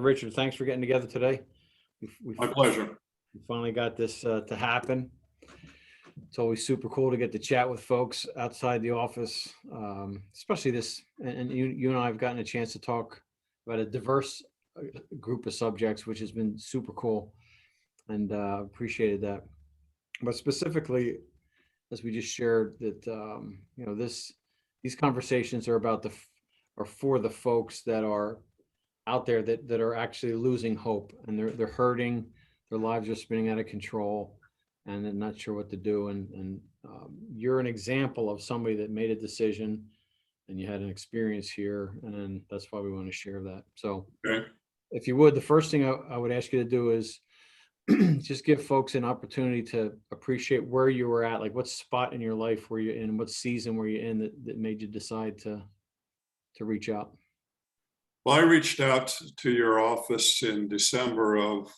Richard, thanks for getting together today. My pleasure. We finally got this to happen. It's always super cool to get to chat with folks outside the office, especially this. And you and I have gotten a chance to talk about a diverse group of subjects, which has been super cool, and appreciated that. But specifically, as we just shared, that these conversations are about are for the folks that are out there that are actually losing hope, and they're hurting, their lives are spinning out of control, and they're not sure what to do. And you're an example of somebody that made a decision, and you had an experience here, and that's why we want to share that. So Okay. if you would, the first thing I would ask you to do is just give folks an opportunity to appreciate where you were at, like what spot in your life were you in, what season were you in that made you decide to reach out. Well, I reached out to your office in December of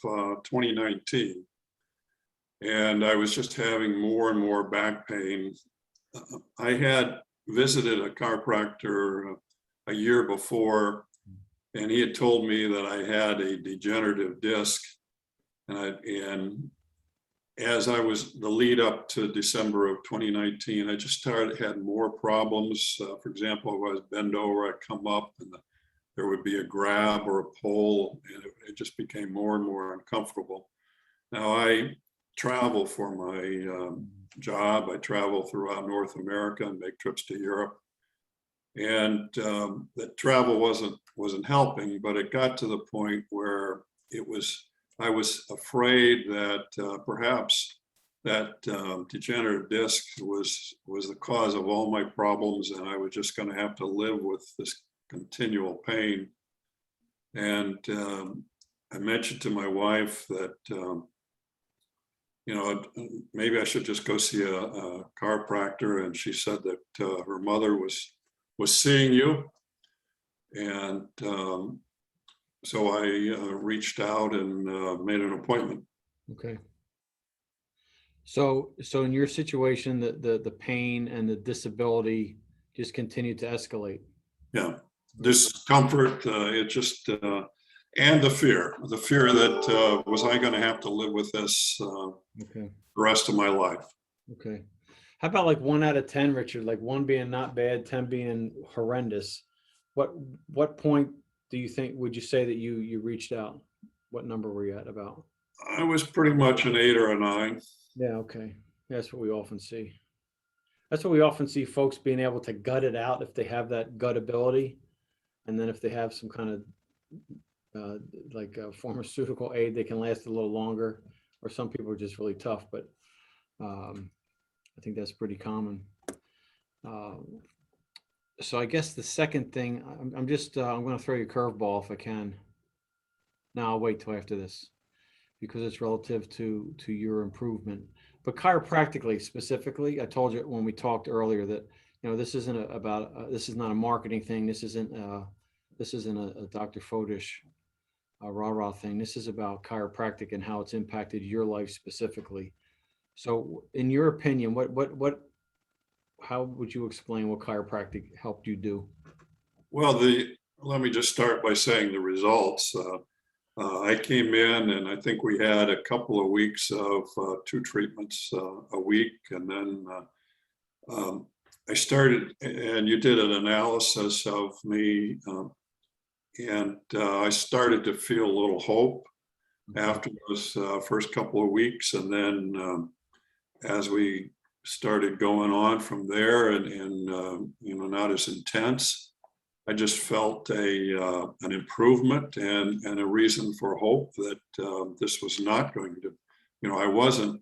2019, and I was just having more and more back pain. I had visited a chiropractor a year before, and he had told me that I had a degenerative disc. And as I was the lead up to December of 2019, I just had more problems. For example, if I was bend over, I'd come up and there would be a grab or a pull, and it just became more and more uncomfortable. Now I travel for my job. I travel throughout North America and make trips to Europe. And that travel wasn't helping, but it got to the point where I was afraid that perhaps that degenerative disc was the cause of all my problems, and I was just going to have to live with this continual pain. And I mentioned to my wife that maybe I should just go see a chiropractor, and she said that her mother was seeing you, and so I reached out and made an appointment. Okay. So in your situation, the pain and the disability just continued to escalate. Yeah, discomfort, it just, and the fear that was I going to have to live with this Okay. the rest of my life. Okay. How about like 1 out of 10, Richard? Like 1 being not bad, 10 being horrendous. What point would you say that you reached out? What number were you at about? I was pretty much an 8 or a 9. Yeah. Okay. That's what we often see. That's what we often see, folks being able to gut it out if they have that gut ability. And then if they have some kind of like a pharmaceutical aid, they can last a little longer, or some people are just really tough, but I think that's pretty common. So I guess the second thing, I'm going to throw you a curveball if I can. No, I'll wait till after this because it's relative to your improvement. But chiropractically, specifically, I told you when we talked earlier that this isn't this is not a marketing thing. This isn't a Dr. Foedisch rah-rah thing. This is about chiropractic and how it's impacted your life specifically. So, in your opinion, how would you explain what chiropractic helped you do? Well, let me just start by saying the results. I came in and I think we had a couple of weeks of 2 treatments a week. And then I started, and you did an analysis of me, and I started to feel a little hope after those first couple of weeks. And then as we started going on from there and not as intense, I just felt an improvement and a reason for hope that this was not going to, I wasn't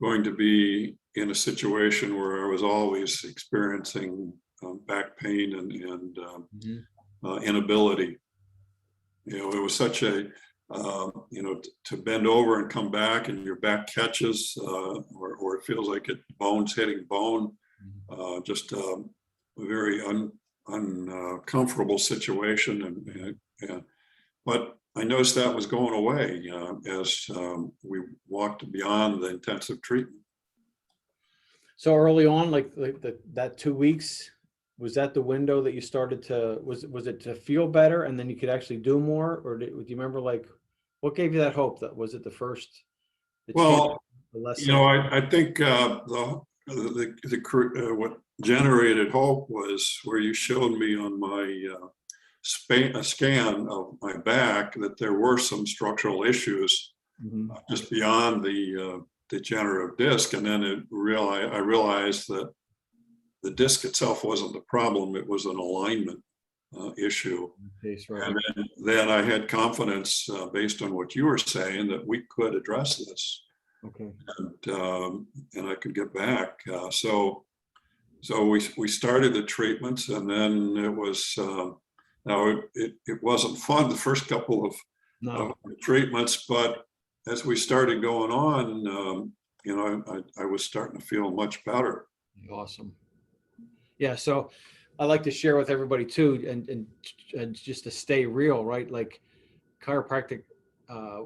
going to be in a situation where I was always experiencing back pain and inability. It was such a, to bend over and come back and your back catches or it feels like bone's hitting bone, just a very uncomfortable situation. But I noticed that was going away as we walked beyond the intensive treatment. So early on, like that 2 weeks, was that the window that you started to, was it to feel better and then you could actually do more? Or do you remember, like, what gave you that hope? That was it the first, the change, Well, the less you know, symptoms? I think what generated hope was where you showed me on my a scan of my back that there were some structural issues Mhm. just beyond the degenerative disc, and then I realized that the disc itself wasn't the problem; it was an alignment issue. Case, right. And then I had confidence based on what you were saying that we could address this, Okay. and I could get back. So we started the treatments, and then it was now it wasn't fun the first couple of No, treatments, but as we started going on, you know, I was starting to feel much better. awesome. Yeah. So I like to share with everybody too, and just to stay real, right? Like chiropractic, uh,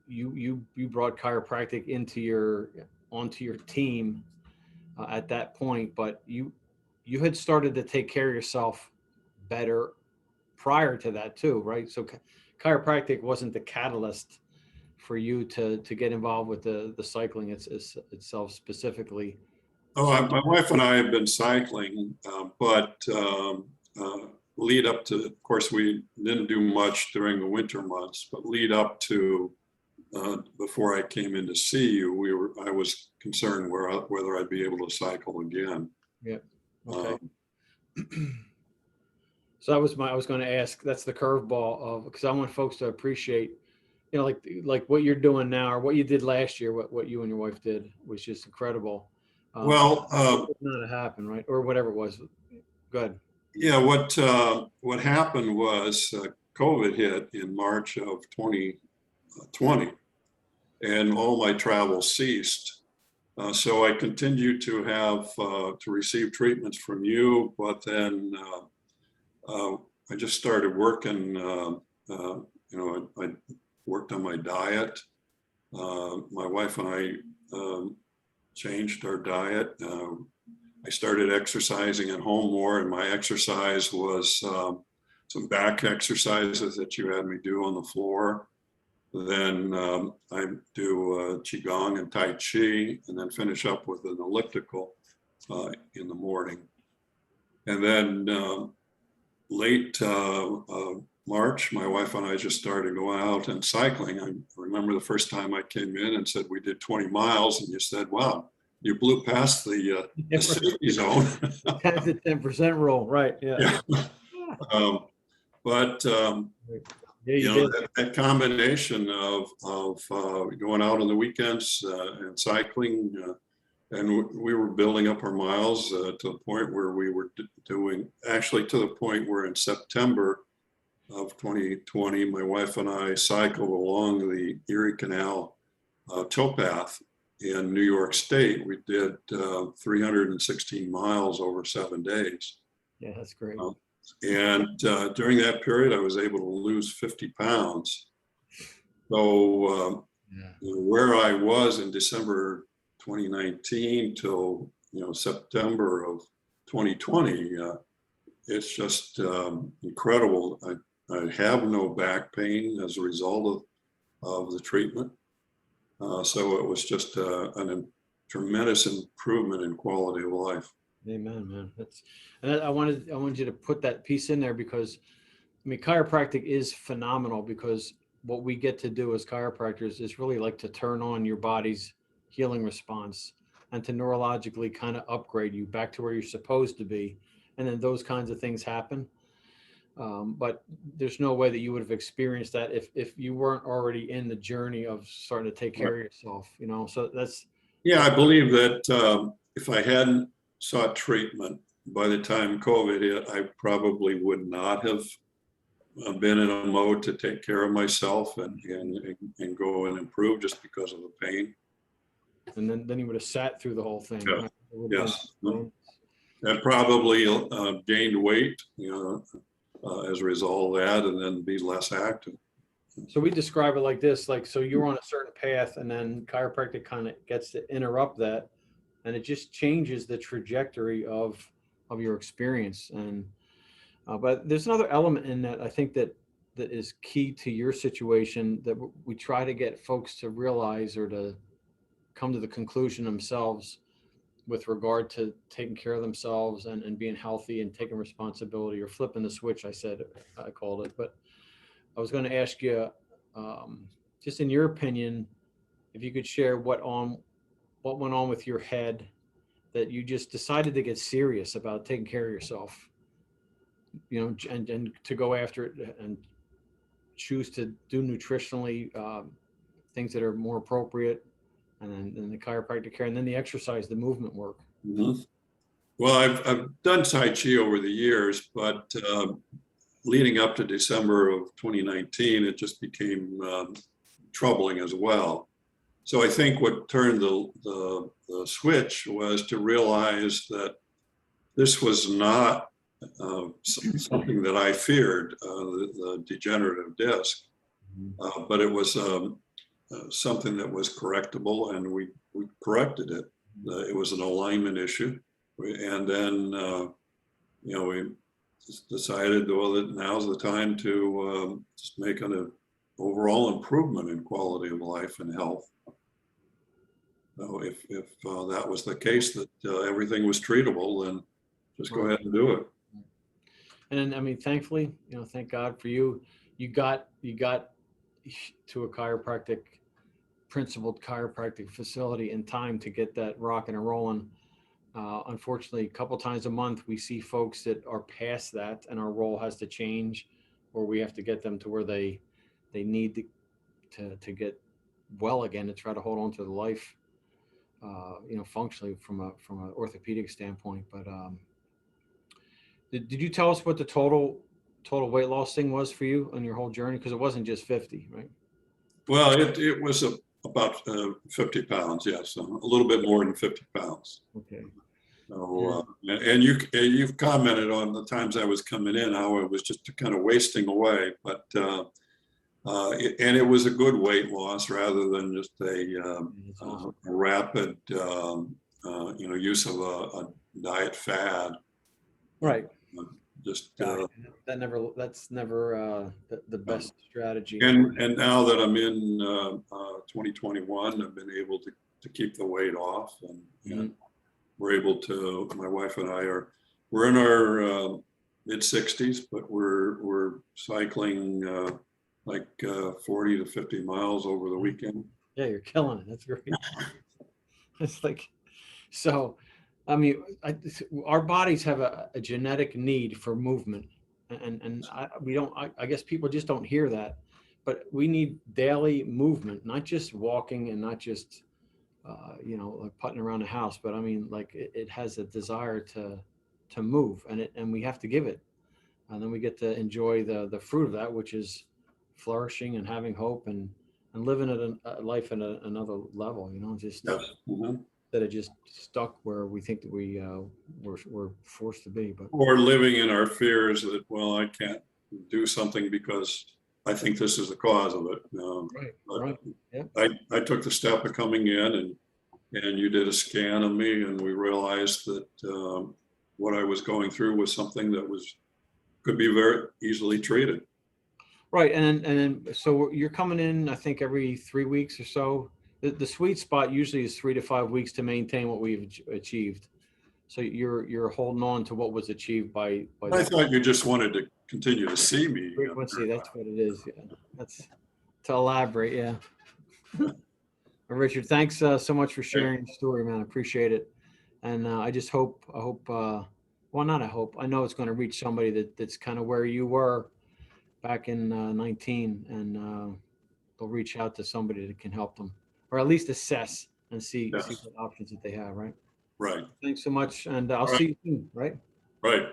you brought chiropractic into your, onto your team at that point, but you had started to take care of yourself better prior to that too, right? So chiropractic wasn't the catalyst for you to get involved with the cycling itself specifically. Oh, So my wife and I have been cycling, but lead up to, of course, we didn't do much during the winter months, but lead up to before I came in to see you, I was concerned whether I'd be able to cycle again. yeah, okay. Um, So that was I was going to ask. That's the curveball of, because I want folks to appreciate, like what you're doing now or what you did last year. What you and your wife did was just incredible. well, It would not have happened, right? Or whatever it was. Good. yeah, what happened was COVID hit in March of 2020, and all my travel ceased. So I continued to have to receive treatments from you, but then I just started working. You know, I worked on my diet. My wife and I changed our diet. I started exercising at home more, and my exercise was some back exercises that you had me do on the floor. Then I do Qigong and Tai Chi, and then finish up with an elliptical in the morning. And then late March, my wife and I just started going out and cycling. I remember the first time I came in and said we did 20 miles, and you said, "Wow, you blew past the safety zone." 10% rule, right? Yeah. Yeah. Um, but Yeah, you you know, did. that combination of going out on the weekends and cycling, and we were building up our miles to the point where we were doing, actually to the point where in September of 2020, my wife and I cycled along the Erie Canal towpath in New York State. We did 316 miles over 7 days. Yeah, that's great. And during that period, I was able to lose 50 pounds. So Yeah. where I was in December 2019 till September of 2020, it's just incredible. I have no back pain as a result of the treatment. So it was just a tremendous improvement in quality of life. Amen, man. And I wanted you to put that piece in there because, I mean, chiropractic is phenomenal because what we get to do as chiropractors is really like to turn on your body's healing response and to neurologically kind of upgrade you back to where you're supposed to be. And then those kinds of things happen. But there's no way that you would have experienced that if you weren't already in the journey of starting to take care of yourself, So Yeah, I believe that if I hadn't sought treatment by the time COVID hit, I probably would not have been in a mode to take care of myself and go and improve just because of the pain. and then you would have sat through the whole thing. Yeah. Right? It would have Yes. been, And probably gained weight, as a result of that, and then be less active. so we describe it like this, like, so you're on a certain path and then chiropractic kind of gets to interrupt that and it just changes the trajectory of of your experience. And but there's another element in that I think that is key to your situation that we try to get folks to realize or to come to the conclusion themselves with regard to taking care of themselves and being healthy and taking responsibility, or flipping the switch, I called it. But I was going to ask you, just in your opinion, if you could share what went on with your head that you just decided to get serious about taking care of yourself, and to go after it and choose to do nutritionally things that are more appropriate, and then the chiropractic care, and then the exercise, the movement work. Mhm. Well, I've done Tai Chi over the years, but leading up to December of 2019, it just became troubling as well. So I think what turned the switch was to realize that this was not something that I feared, the degenerative disc, but it was something that was correctable, and we corrected it. It was an alignment issue, and then we just decided, well, that now's the time to just make an overall improvement in quality of life and health. So if that was the case, that everything was treatable, then just go ahead and do it. And I mean, thankfully, thank God for you. You got to a principled chiropractic facility in time to get that rocking and rolling. Unfortunately, a couple times a month, we see folks that are past that, and our role has to change, or we have to get them to where they need to get well again, to try to hold on to the life, functionally from an orthopedic standpoint. But did you tell us what the total weight loss thing was for you on your whole journey? Because it wasn't just 50, right? Well, it was about 50 pounds, yes, a little bit more than 50 pounds. Okay. So, and you've commented on the times I was coming in, how it was just kind of wasting away, but and it was a good weight loss rather than just a rapid, use of a diet fad. Right. Just that's never the best strategy. And now that I'm in 2021, I've been able to keep the weight off, and we're able to. My wife and I we're in our mid 60s, but we're cycling like 40 to 50 miles over the weekend. Yeah, you're killing it. That's great. It's like, so, I mean, our bodies have a genetic need for movement, and I guess people just don't hear that, but we need daily movement, not just walking and not just, like putting around the house, but I mean, like it has a desire to move, and we have to give it, and then we get to enjoy the fruit of that, which is flourishing and having hope and living a life at another level, just. Yes. That are just stuck where we think that we're forced to be, but or living in our fears that, well, I can't do something because I think this is the cause of it. Right. Yeah. I took the step of coming in, and you did a scan of me, and we realized that what I was going through was something that could be very easily treated. Right, and then so you're coming in, I think, every 3 weeks or so. The sweet spot usually is 3 to 5 weeks to maintain what we've achieved. So you're holding on to what was achieved by I thought you just wanted to continue to see me. Frequency, that's what it is. Yeah, that's to elaborate. Yeah. Richard, thanks so much for sharing your story, man. I appreciate it, and I just hope. Well, not I hope. I know it's going to reach somebody that's kind of where you were back in 19, and they'll reach out to somebody that can help them, or at least assess and see what options that they have. Right. Right. Thanks so much, and I'll see you soon. Right. Right.